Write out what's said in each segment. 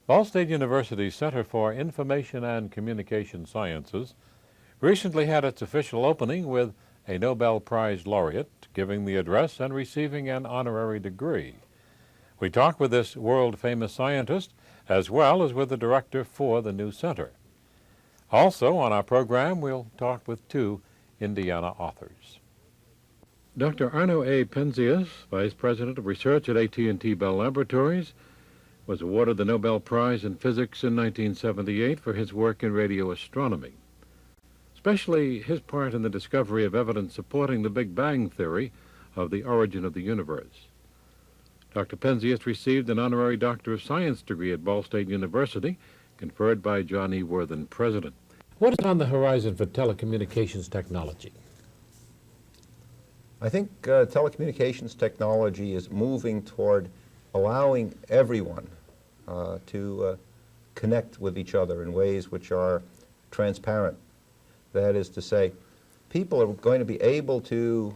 Ball State University's Center for Information and Communication Sciences recently had its official opening with a Nobel Prize laureate giving the address and receiving an honorary degree. We talked with this world-famous scientist as well as with the director for the new center. Also on our program, we'll talk with two Indiana authors. Dr. Arno A. Penzias, Vice President of Research at AT&T Bell Laboratories, was awarded the Nobel Prize in Physics in 1978 for his work in radio astronomy, especially his part in the discovery of evidence supporting the Big Bang theory of the origin of the universe. Dr. Penzias received an honorary Doctor of Science degree at Ball State University, conferred by John E. Worthen, President. What is on the horizon for telecommunications technology? I think telecommunications technology is moving toward allowing everyone to connect with each other in ways which are transparent. That is to say, people are going to be able to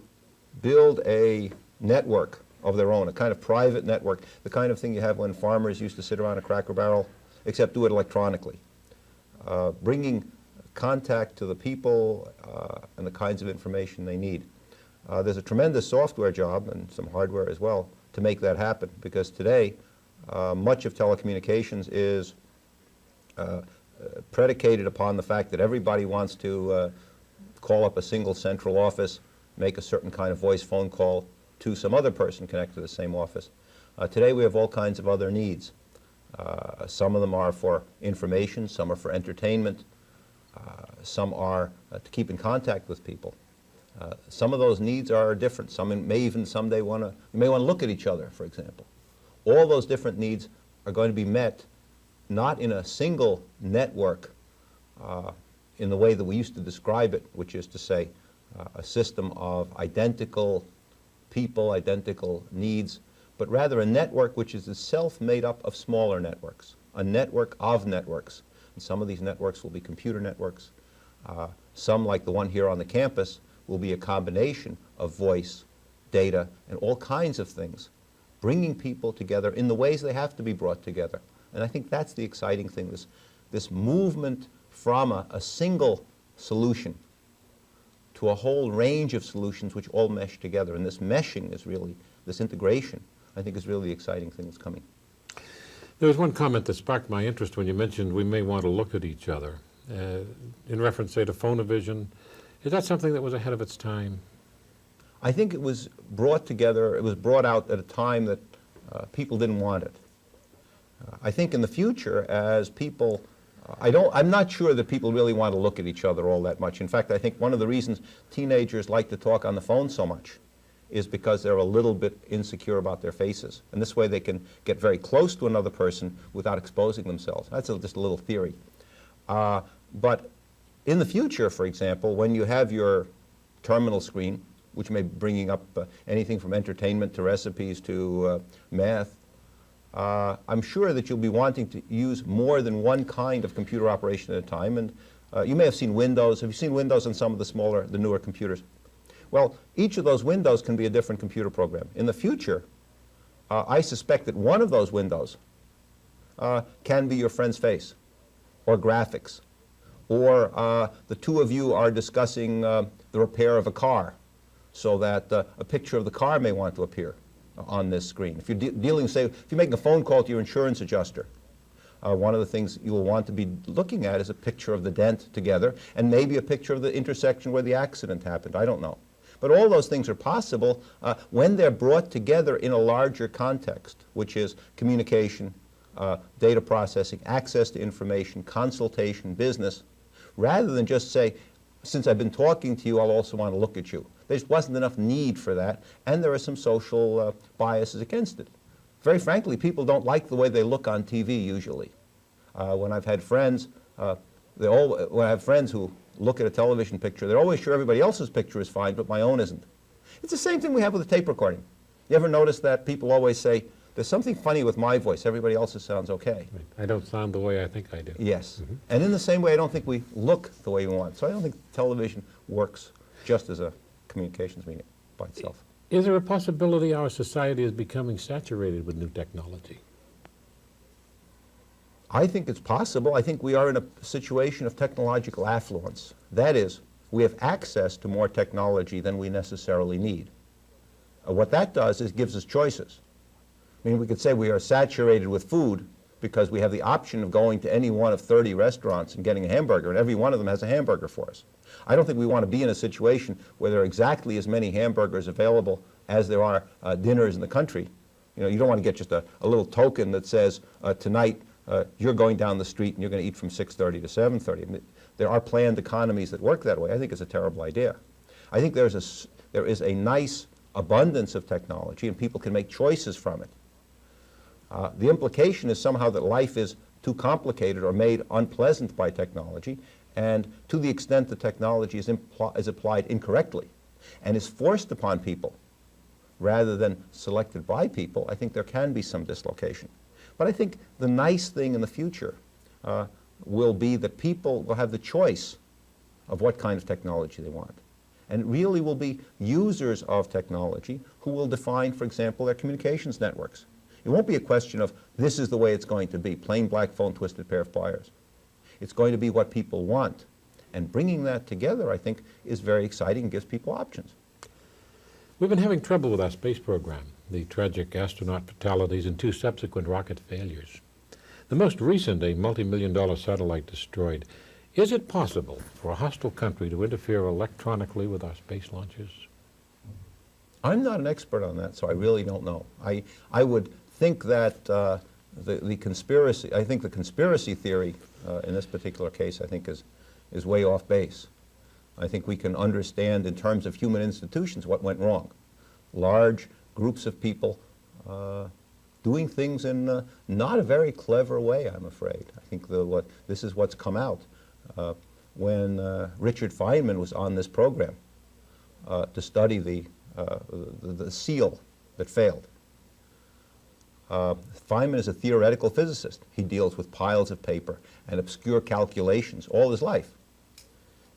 build a network of their own, a kind of private network, the kind of thing you have when farmers used to sit around a Cracker Barrel, except do it electronically, bringing contact to the people and the kinds of information they need. There's a tremendous software job, and some hardware as well, to make that happen, because today much of telecommunications is predicated upon the fact that everybody wants to call up a single central office, make a certain kind of voice phone call to some other person connected to the same office. Today we have all kinds of other needs. Some of them are for information, some are for entertainment, some are to keep in contact with people. Some of those needs are different. Some may even someday you may want to look at each other, for example. All those different needs are going to be met not in a single network in the way that we used to describe it, which is to say a system of identical people, identical needs, but rather a network which is itself made up of smaller networks, a network of networks. And some of these networks will be computer networks. Some, like the one here on the campus, will be a combination of voice, data, and all kinds of things, bringing people together in the ways they have to be brought together. And I think that's the exciting thing, this movement from a single solution to a whole range of solutions which all mesh together. And this meshing is really, this integration, I think is really the exciting thing that's coming. There was one comment that sparked my interest when you mentioned we may want to look at each other. In reference, say, to phonovision. Is that something that was ahead of its time? I think it was brought together, it was brought out at a time that people didn't want it. I think in the future, as people, I'm not sure that people really want to look at each other all that much. In fact, I think one of the reasons teenagers like to talk on the phone so much is because they're a little bit insecure about their faces. And this way they can get very close to another person without exposing themselves. That's just a little theory. But in the future, for example, when you have your terminal screen, which may be bringing up anything from entertainment to recipes to math, I'm sure that you'll be wanting to use more than one kind of computer operation at a time. And you may have seen Windows. Have you seen Windows on some of the newer computers? Well, each of those windows can be a different computer program. In the future, I suspect that one of those windows can be your friend's face, or graphics, or the two of you are discussing the repair of a car, so that a picture of the car may want to appear on this screen. If you're dealing, say, if you're making a phone call to your insurance adjuster, one of the things you will want to be looking at is a picture of the dent together, and maybe a picture of the intersection where the accident happened. I don't know. But all those things are possible when they're brought together in a larger context, which is communication, data processing, access to information, consultation, business, rather than just say, since I've been talking to you, I'll also want to look at you. There just wasn't enough need for that, and there are some social biases against it. Very frankly, people don't like the way they look on TV usually. When I've had friends, when I have friends who look at a television picture, they're always sure everybody else's picture is fine, but my own isn't. It's the same thing we have with a tape recording. You ever notice that people always say, there's something funny with my voice, everybody else's sounds okay. Right. I don't sound the way I think I do. Yes. Mm-hmm. And in the same way, I don't think we look the way we want. So I don't think television works just as a communications medium by itself. Is there a possibility our society is becoming saturated with new technology? I think it's possible. I think we are in a situation of technological affluence. That is, we have access to more technology than we necessarily need. What that does is gives us choices. I mean, we could say we are saturated with food because we have the option of going to any one of 30 restaurants and getting a hamburger, and every one of them has a hamburger for us. I don't think we want to be in a situation where there are exactly as many hamburgers available as there are dinners in the country. You know, you don't want to get just a little token that says, tonight you're going down the street and you're going to eat from 6:30 to 7:30. I mean, there are planned economies that work that way. I think it's a terrible idea. I think there is a nice abundance of technology and people can make choices from it. The implication is somehow that life is too complicated or made unpleasant by technology, and to the extent that technology is applied incorrectly and is forced upon people rather than selected by people, I think there can be some dislocation. But I think the nice thing in the future will be that people will have the choice of what kind of technology they want. And it really will be users of technology who will define, for example, their communications networks. It won't be a question of this is the way it's going to be, plain black phone, twisted pair of pliers. It's going to be what people want. And bringing that together, I think, is very exciting and gives people options. We've been having trouble with our space program, the tragic astronaut fatalities and 2 subsequent rocket failures. The most recent, a multi-million-dollar satellite destroyed. Is it possible for a hostile country to interfere electronically with our space launches? I'm not an expert on that, so I really don't know. I would think that the conspiracy, I think the conspiracy theory in this particular case, I think is way off base. I think we can understand in terms of human institutions what went wrong. Large groups of people doing things in not a very clever way, I'm afraid. I think this is what's come out. When Richard Feynman was on this program to study the seal that failed. Feynman is a theoretical physicist. He deals with piles of paper and obscure calculations all his life.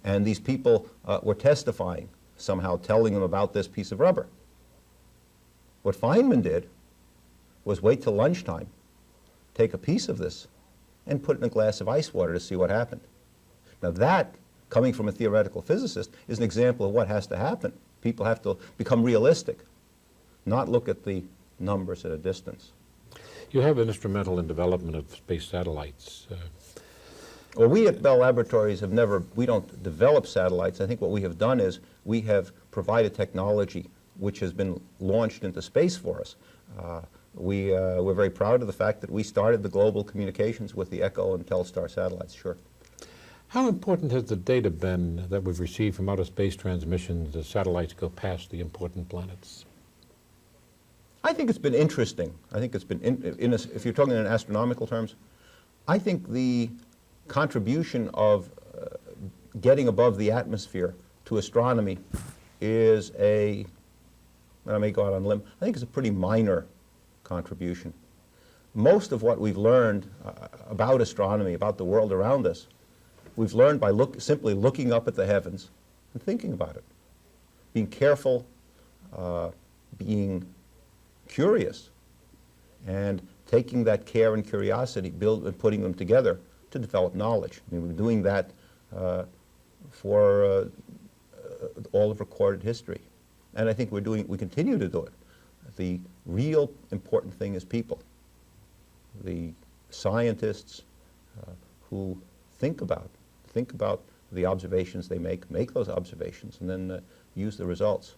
And these people were testifying, somehow telling him about this piece of rubber. What Feynman did was wait till lunchtime, take a piece of this, and put it in a glass of ice water to see what happened. Now that, coming from a theoretical physicist, is an example of what has to happen. People have to become realistic, not look at the numbers at a distance. You have been instrumental in development of space satellites. Well, we at Bell Laboratories we don't develop satellites. I think what we have done is we have provided technology which has been launched into space for us. We're very proud of the fact that we started the global communications with the Echo and Telstar satellites, sure. How important has the data been that we've received from outer space transmissions as satellites go past the important planets? I think it's been interesting. I think it's been, if you're talking in astronomical terms, I think the contribution of getting above the atmosphere to astronomy is I may go out on a limb, I think it's a pretty minor contribution. Most of what we've learned about astronomy, about the world around us, we've learned by simply looking up at the heavens and thinking about it. Being careful, being curious, and taking that care and curiosity, and putting them together to develop knowledge. I mean, we're doing that for all of recorded history. And I think we continue to do it. The real important thing is people. The scientists who think about the observations they make those observations, and then use the results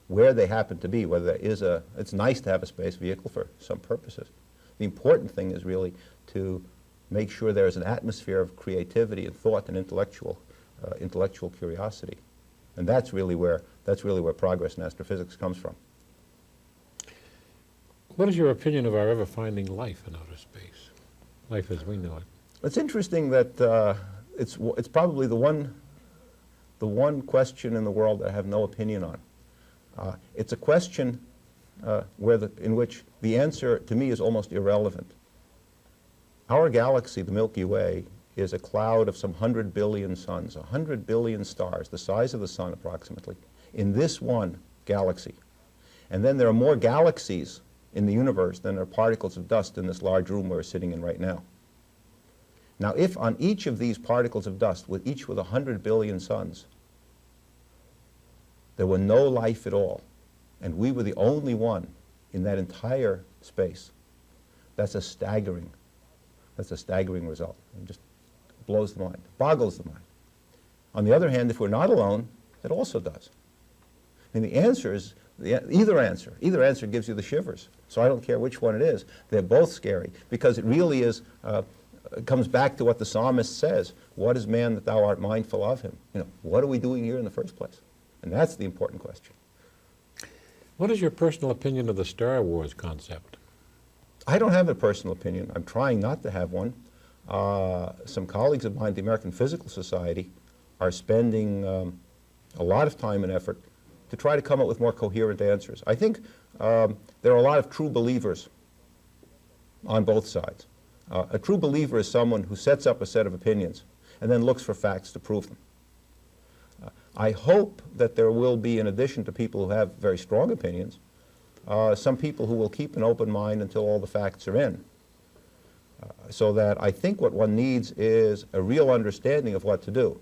where they happen to be, whether there is it's nice to have a space vehicle for some purposes. The important thing is really to make sure there is an atmosphere of creativity and thought and intellectual curiosity. And that's really where progress in astrophysics comes from. What is your opinion of our ever finding life in outer space? Life as we know it. It's interesting that it's probably the one question in the world that I have no opinion on. It's a question in which the answer to me is almost irrelevant. Our galaxy, the Milky Way, is a cloud of some 100 billion suns, 100 billion stars, the size of the sun approximately, in this one galaxy. And then there are more galaxies in the universe than there are particles of dust in this large room we're sitting in right now. Now, if on each of these particles of dust, each with 100 billion suns, there were no life at all, and we were the only one in that entire space, that's a staggering result. It just blows the mind, boggles the mind. On the other hand, if we're not alone, it also does. And the answer is, either answer gives you the shivers. So I don't care which one it is. They're both scary, because it really is, it comes back to what the psalmist says, what is man that thou art mindful of him? You know, what are we doing here in the first place? And that's the important question. What is your personal opinion of the Star Wars concept? I don't have a personal opinion. I'm trying not to have one. Some colleagues of mine, the American Physical Society, are spending a lot of time and effort to try to come up with more coherent answers. I think there are a lot of true believers on both sides. A true believer is someone who sets up a set of opinions and then looks for facts to prove them. I hope that there will be, in addition to people who have very strong opinions, some people who will keep an open mind until all the facts are in. So that I think what one needs is a real understanding of what to do.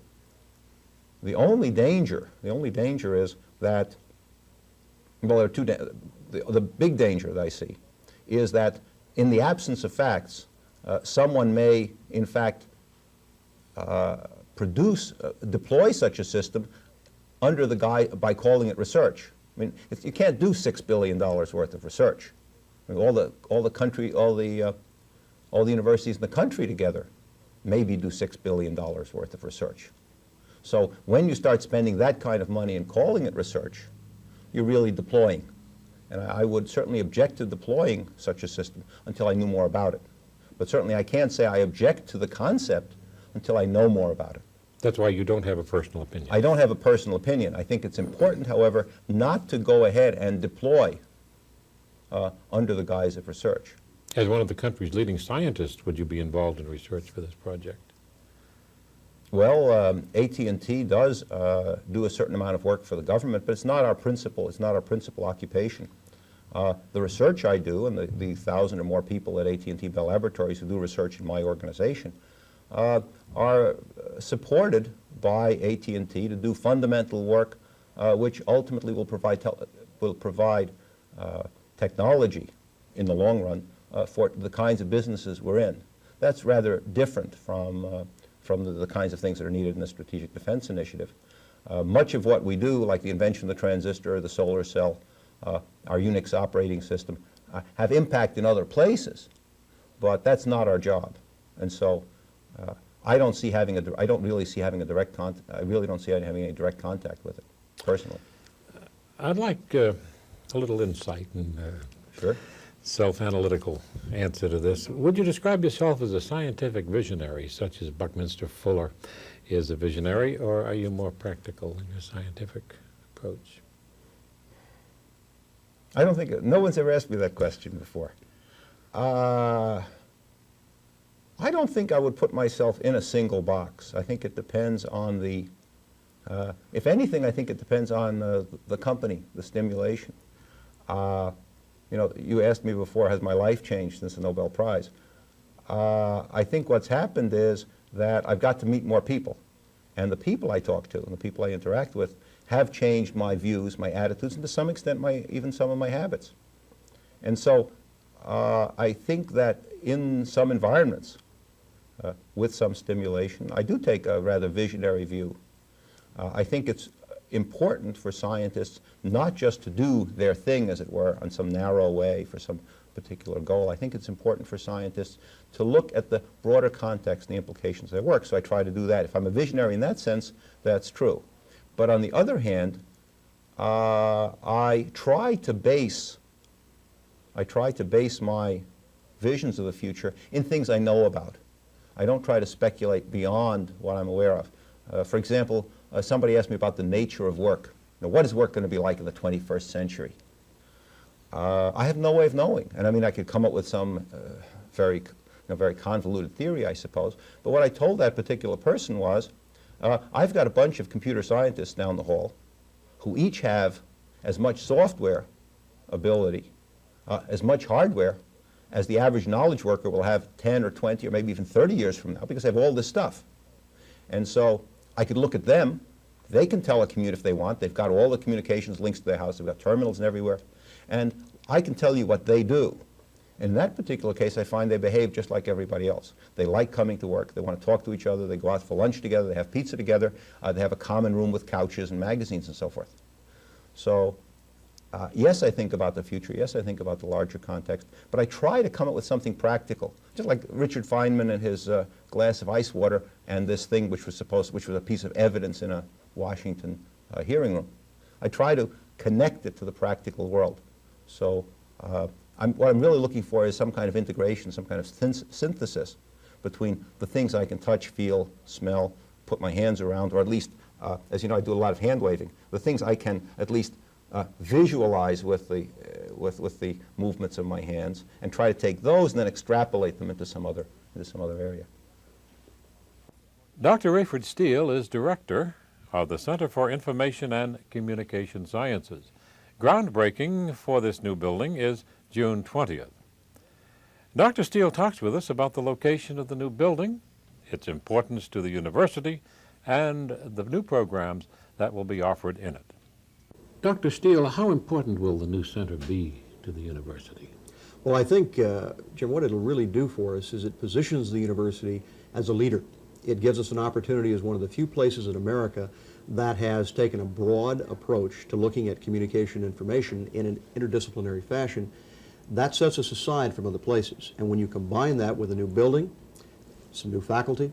The only danger is that, well, there are two, the big danger that I see is that in the absence of facts, someone may, in fact, deploy such a system under the by calling it research. I mean, you can't do $6 billion worth of research. I mean, all the universities in the country together maybe do $6 billion worth of research. So when you start spending that kind of money and calling it research, you're really deploying. And I would certainly object to deploying such a system until I knew more about it. But certainly I can't say I object to the concept until I know more about it. That's why you don't have a personal opinion. I don't have a personal opinion. I think it's important, however, not to go ahead and deploy under the guise of research. As one of the country's leading scientists, would you be involved in research for this project? Well, AT&T does do a certain amount of work for the government, but it's not our principal occupation. The research I do, and the 1,000 or more people at AT&T Bell Laboratories who do research in my organization, are supported by AT&T to do fundamental work which ultimately will provide technology in the long run for the kinds of businesses we're in. That's rather different from the kinds of things that are needed in the Strategic Defense Initiative. Much of what we do, like the invention of the transistor, the solar cell, our Unix operating system, have impact in other places, but that's not our job. And so I don't really see having any direct contact with it, personally. I'd like a little insight and Sure. self-analytical answer to this. Would you describe yourself as a scientific visionary, such as Buckminster Fuller is a visionary, or are you more practical in your scientific approach? I don't think, no one's ever asked me that question before. I don't think I would put myself in a single box. I think it depends on the, if anything, I think it depends on the company, the stimulation. You know, you asked me before, has my life changed since the Nobel Prize? I think what's happened is that I've got to meet more people. And the people I talk to and the people I interact with have changed my views, my attitudes, and to some extent even some of my habits. And so I think that in some environments, with some stimulation, I do take a rather visionary view. I think it's important for scientists not just to do their thing, as it were, on some narrow way for some particular goal. I think it's important for scientists to look at the broader context and the implications of their work. So I try to do that. If I'm a visionary in that sense, that's true. But on the other hand, I try to base my visions of the future in things I know about. I don't try to speculate beyond what I'm aware of. For example, somebody asked me about the nature of work. You know, what is work going to be like in the 21st century? I have no way of knowing. And I mean, I could come up with some very convoluted theory, I suppose. But what I told that particular person was, I've got a bunch of computer scientists down the hall who each have as much software ability, as much hardware, as the average knowledge worker will have 10 or 20 or maybe even 30 years from now, because they have all this stuff. And so I could look at them. They can telecommute if they want. They've got all the communications links to their house. They've got terminals and everywhere. And I can tell you what they do. In that particular case, I find they behave just like everybody else. They like coming to work. They want to talk to each other. They go out for lunch together. They have pizza together. They have a common room with couches and magazines and so forth. So yes, I think about the future. Yes, I think about the larger context. But I try to come up with something practical. Just like Richard Feynman and his glass of ice water and this thing which was a piece of evidence in a Washington hearing room. I try to connect it to the practical world. So what I'm really looking for is some kind of integration, some kind of synthesis between the things I can touch, feel, smell, put my hands around, or at least, as you know, I do a lot of hand waving, the things I can at least visualize with the movements of my hands, and try to take those and then extrapolate them into some other area. Dr. Rayford Steele is director of the Center for Information and Communication Sciences. Groundbreaking for this new building is June 20th. Dr. Steele talks with us about the location of the new building, its importance to the university, and the new programs that will be offered in it. Dr. Steele, how important will the new center be to the university? Well, I think, Jim, what it'll really do for us is it positions the university as a leader. It gives us an opportunity as one of the few places in America that has taken a broad approach to looking at communication information in an interdisciplinary fashion. That sets us aside from other places. And when you combine that with a new building, some new faculty,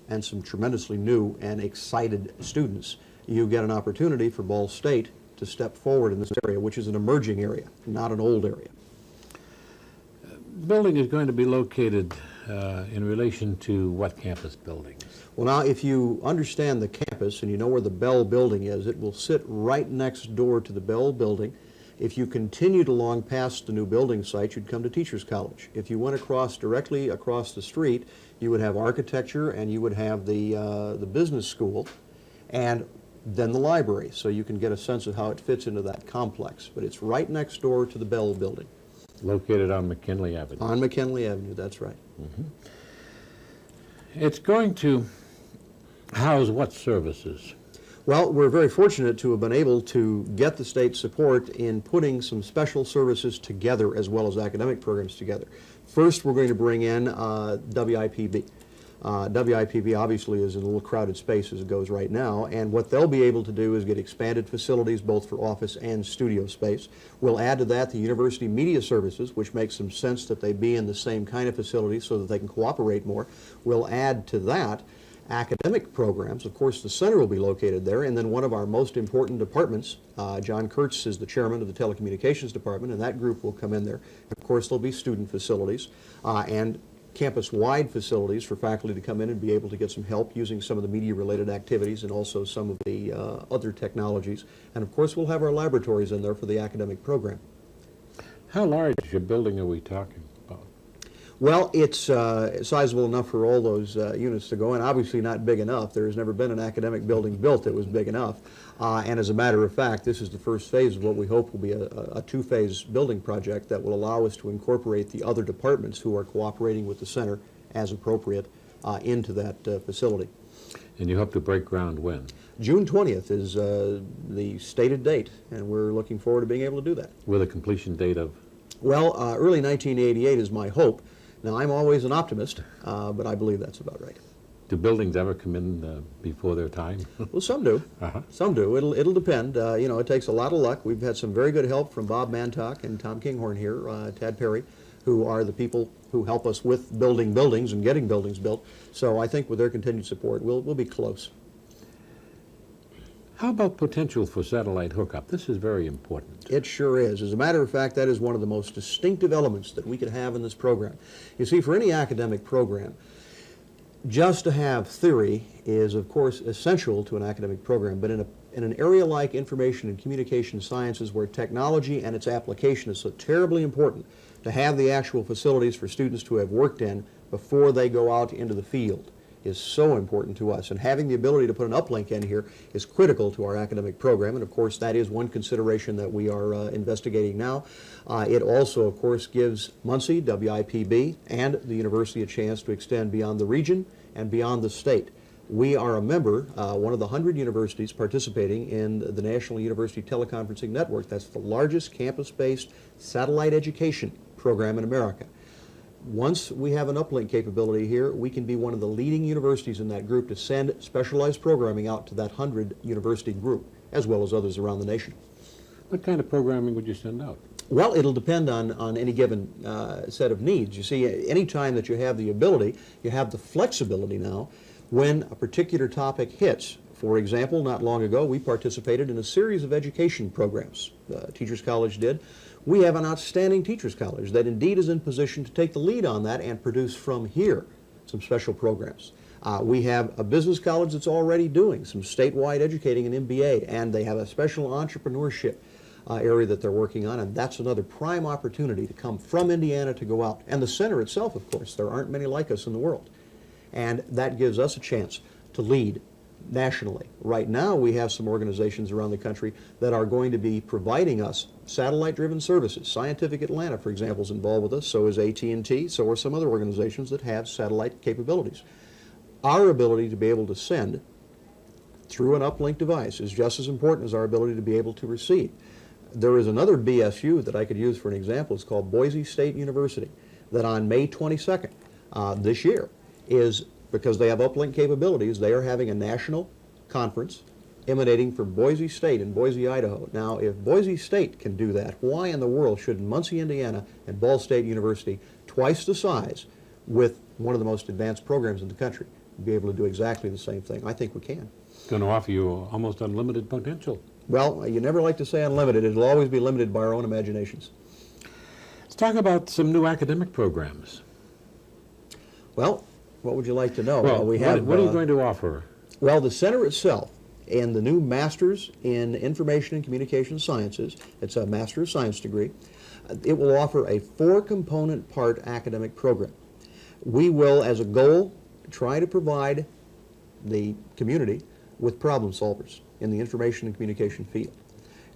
and some tremendously new and excited students, you get an opportunity for Ball State to step forward in this area, which is an emerging area, not an old area. The building is going to be located in relation to what campus buildings? Well, now, if you understand the campus and you know where the Bell building is, it will sit right next door to the Bell building. If you continued along past the new building site, you'd come to Teachers College. If you went directly across the street, you would have architecture and you would have the business school and then the library, so you can get a sense of how it fits into that complex. But it's right next door to the Bell building. Located on McKinley Avenue. On McKinley Avenue, that's right. Mm-hmm. It's going to house what services? Well, we're very fortunate to have been able to get the state support in putting some special services together as well as academic programs together. First, we're going to bring in WIPB. WIPB obviously is in a little crowded space as it goes right now, and what they'll be able to do is get expanded facilities both for office and studio space. We'll add to that the University Media Services, which makes some sense that they be in the same kind of facility so that they can cooperate more. We'll add to that academic programs. Of course, the center will be located there, and then one of our most important departments, John Kurtz is the chairman of the telecommunications department, and that group will come in there. Of course, there'll be student facilities and campus-wide facilities for faculty to come in and be able to get some help using some of the media-related activities and also some of the other technologies. And of course, we'll have our laboratories in there for the academic program. How large a building are we talking about? Well, it's sizable enough for all those units to go in. Obviously not big enough. There has never been an academic building built that was big enough. And as a matter of fact, this is the first phase of what we hope will be a two-phase building project that will allow us to incorporate the other departments who are cooperating with the center as appropriate into that facility. And you hope to break ground when? June 20th is the stated date, and we're looking forward to being able to do that. With a completion date of? Well, early 1988 is my hope. Now, I'm always an optimist, but I believe that's about right. Do buildings ever come in before their time? Well, some do. Some do. It'll depend. You know, it takes a lot of luck. We've had some very good help from Bob Mantock and Tom Kinghorn here, Tad Perry, who are the people who help us with building buildings and getting buildings built. So I think with their continued support, we'll be close. How about potential for satellite hookup? This is very important. It sure is. As a matter of fact, that is one of the most distinctive elements that we could have in this program. You see, for any academic program, just to have theory is, of course, essential to an academic program, but in an area like information and communication sciences where technology and its application is so terribly important, to have the actual facilities for students to have worked in before they go out into the field is so important to us. And having the ability to put an uplink in here is critical to our academic program. And of course, that is one consideration that we are investigating now. It also, of course, gives Muncie, WIPB, and the university a chance to extend beyond the region and beyond the state. We are a member, one of the 100 universities participating in the National University Teleconferencing Network. That's the largest campus-based satellite education program in America. Once we have an uplink capability here, we can be one of the leading universities in that group to send specialized programming out to that 100 university group, as well as others around the nation. What kind of programming would you send out? Well, it'll depend on any given set of needs. You see, any time that you have the ability, you have the flexibility now when a particular topic hits. For example, not long ago, we participated in a series of education programs. Teachers College did. We have an outstanding Teachers College that indeed is in position to take the lead on that and produce from here some special programs. We have a business college that's already doing some statewide educating an MBA, and they have a special entrepreneurship area that they're working on, and that's another prime opportunity to come from Indiana to go out. And the center itself, of course, there aren't many like us in the world. And that gives us a chance to lead nationally. Right now, we have some organizations around the country that are going to be providing us satellite-driven services. Scientific Atlanta, for example, is involved with us, so is AT&T, so are some other organizations that have satellite capabilities. Our ability to be able to send through an uplink device is just as important as our ability to be able to receive. There is another BSU that I could use for an example. It's called Boise State University, that on May 22nd this year is, because they have uplink capabilities, they are having a national conference emanating from Boise State in Boise, Idaho. Now, if Boise State can do that, why in the world should Muncie, Indiana, and Ball State University, twice the size, with one of the most advanced programs in the country, be able to do exactly the same thing? I think we can. It's going to offer you almost unlimited potential. Well, you never like to say unlimited. It'll always be limited by our own imaginations. Let's talk about some new academic programs. Well, what would you like to know? Well, we have, what are you going to offer? Well, the center itself and the new Master's in Information and Communication Sciences, it's a Master of Science degree, it will offer a 4-component part academic program. We will, as a goal, try to provide the community with problem solvers in the information and communication field.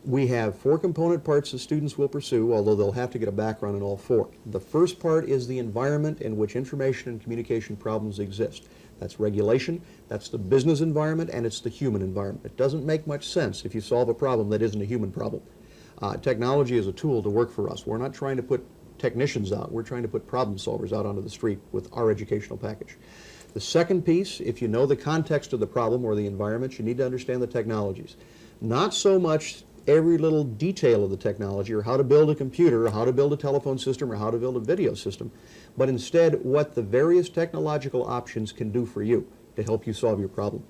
We have 4 component parts the students will pursue, although they'll have to get a background in all 4. The first part is the environment in which information and communication problems exist. That's regulation, that's the business environment, and it's the human environment. It doesn't make much sense if you solve a problem that isn't a human problem. Technology is a tool to work for us. We're not trying to put technicians out, we're trying to put problem solvers out onto the street with our educational package. The second piece, if you know the context of the problem or the environment, you need to understand the technologies. Not so much every little detail of the technology, or how to build a computer, or how to build a telephone system, or how to build a video system, but instead what the various technological options can do for you to help you solve your problem.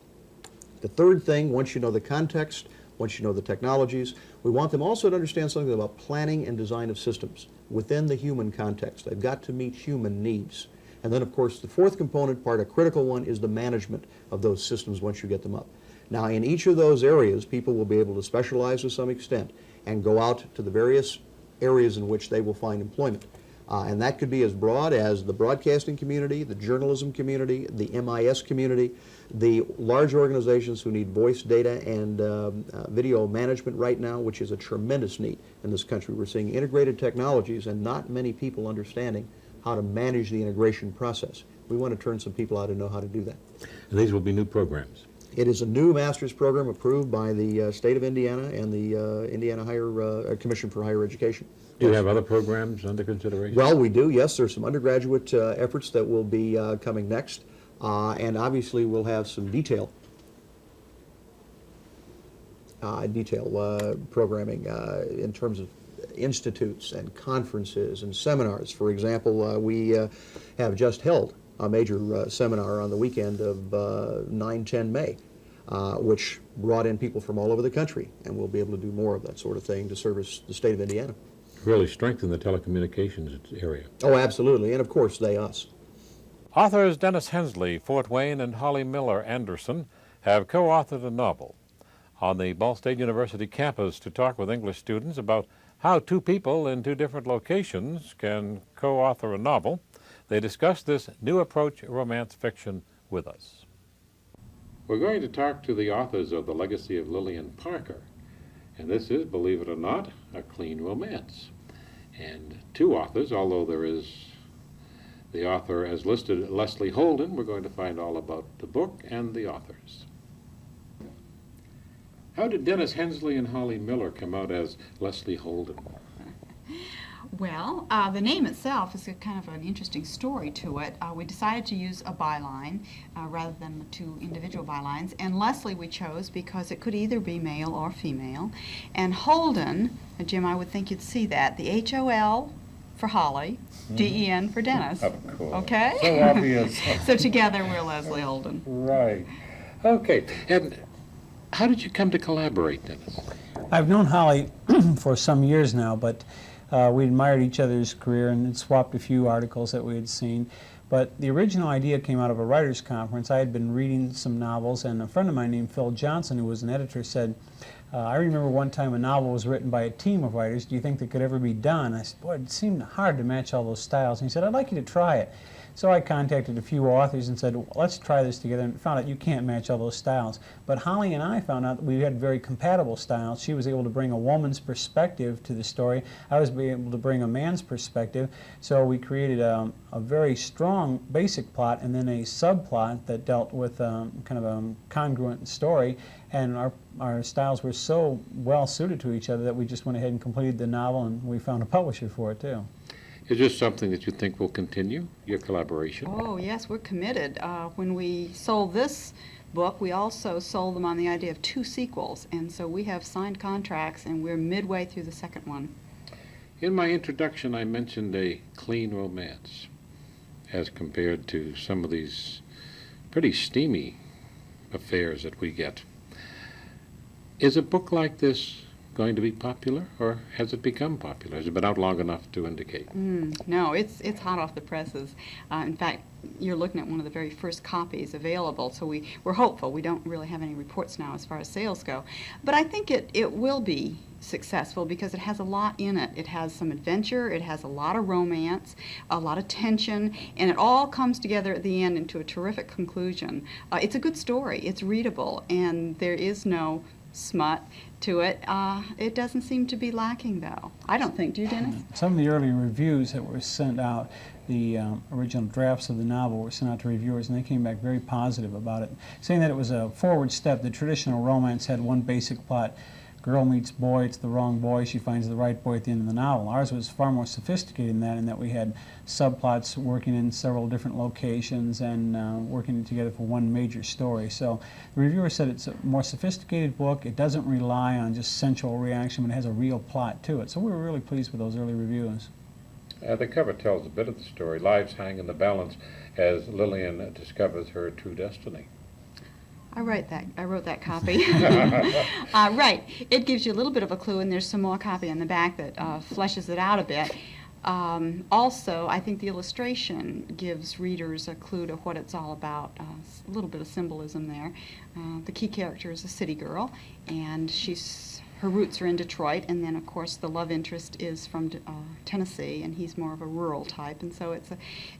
The third thing, once you know the context, once you know the technologies, we want them also to understand something about planning and design of systems within the human context. They've got to meet human needs. And then, of course, the 4th component part, a critical one, is the management of those systems once you get them up. Now, in each of those areas, people will be able to specialize to some extent and go out to the various areas in which they will find employment. And that could be as broad as the broadcasting community, the journalism community, the MIS community, the large organizations who need voice data and video management right now, which is a tremendous need in this country. We're seeing integrated technologies and not many people understanding how to manage the integration process. We want to turn some people out who know how to do that. And these will be new programs. It is a new master's program approved by the state of Indiana and the Indiana Commission for Higher Education. Do you have other programs under consideration? Well, we do, yes. There's some undergraduate efforts that will be coming next, and obviously we'll have some detail programming in terms of institutes and conferences and seminars. For example, we have just held a major seminar on the weekend of 9-10 May, which brought in people from all over the country, and we'll be able to do more of that sort of thing to service the state of Indiana. Really strengthen the telecommunications area. Oh, absolutely, and of course, they us. Authors Dennis Hensley, Fort Wayne, and Holly Miller Anderson have co-authored a novel. On the Ball State University campus to talk with English students about how 2 people in 2 different locations can co-author a novel, they discuss this new approach romance fiction with us. We're going to talk to the authors of The Legacy of Lillian Parker. And this is, believe it or not, a clean romance. And two authors, although there is the author as listed, Leslie Holden. We're going to find all about the book and the authors. How did Dennis Hensley and Holly Miller come out as Leslie Holden? Well, the name itself is a kind of an interesting story to it. We decided to use a byline rather than two individual bylines, and Leslie we chose because it could either be male or female. And Holden, Jim, I would think you'd see that, the H-O-L for Holly, D-E-N for Dennis. Of course. Okay? So obvious. So together we're Leslie Holden. Right. Okay. And how did you come to collaborate, Dennis? I've known Holly for some years now, but we admired each other's career and had swapped a few articles that we had seen. But the original idea came out of a writers' conference. I had been reading some novels, and a friend of mine named Phil Johnson, who was an editor, said, I remember one time a novel was written by a team of writers. Do you think that could ever be done? I said, boy, it seemed hard to match all those styles. And he said, I'd like you to try it. So I contacted a few authors and said, well, let's try this together, and found out you can't match all those styles. But Holly and I found out that we had very compatible styles. She was able to bring a woman's perspective to the story. I was able to bring a man's perspective. So we created a very strong basic plot and then a subplot that dealt with kind of a congruent story. And our styles were so well suited to each other that we just went ahead and completed the novel, and we found a publisher for it too. Is this something that you think will continue, your collaboration? Oh, yes, we're committed. When we sold this book, we also sold them on the idea of 2 sequels, and so we have signed contracts, and we're midway through the second one. In my introduction, I mentioned a clean romance as compared to some of these pretty steamy affairs that we get. Is a book like this going to be popular, or has it become popular? Has it been out long enough to indicate? No, it's hot off the presses. In fact, you're looking at one of the very first copies available, so we're hopeful. We don't really have any reports now as far as sales go. But I think it will be successful because it has a lot in it. It has some adventure, it has a lot of romance, a lot of tension, and it all comes together at the end into a terrific conclusion. It's a good story, it's readable, and there is no smut to it. It doesn't seem to be lacking, though. I don't think, do you, Dennis? Some of the early reviews that were sent out, the original drafts of the novel were sent out to reviewers, and they came back very positive about it, saying that it was a forward step. The traditional romance had one basic plot. Girl meets boy, it's the wrong boy, she finds the right boy at the end of the novel. Ours was far more sophisticated in that we had subplots working in several different locations and working together for one major story. So the reviewer said it's a more sophisticated book. It doesn't rely on just sensual reaction, but it has a real plot to it. So we were really pleased with those early reviews. The cover tells a bit of the story. Lives hang in the balance as Lillian discovers her true destiny. I wrote that copy. Right. It gives you a little bit of a clue, and there's some more copy on the back that fleshes it out a bit. Also, I think the illustration gives readers a clue to what it's all about. A little bit of symbolism there. The key character is a city girl, and her roots are in Detroit, and then of course the love interest is from Tennessee, and he's more of a rural type, and so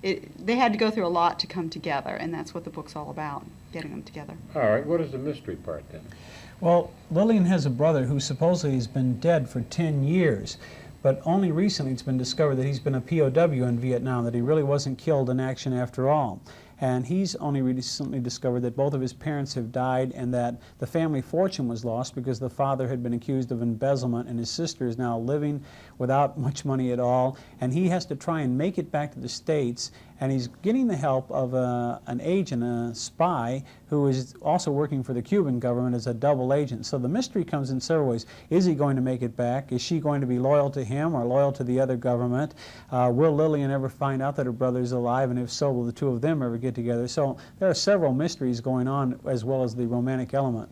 they had to go through a lot to come together, and that's what the book's all about, getting them together. All right, what is the mystery part then? Well, Lillian has a brother who supposedly has been dead for 10 years, but only recently it's been discovered that he's been a POW in Vietnam, that he really wasn't killed in action after all. And he's only recently discovered that both of his parents have died and that the family fortune was lost because the father had been accused of embezzlement, and his sister is now living without much money at all. And he has to try and make it back to the States, and he's getting the help of an agent, a spy, who is also working for the Cuban government as a double agent. So the mystery comes in several ways. Is he going to make it back? Is she going to be loyal to him or loyal to the other government? Will Lillian ever find out that her brother's alive, and if so, will the two of them ever get together? So there are several mysteries going on as well as the romantic element.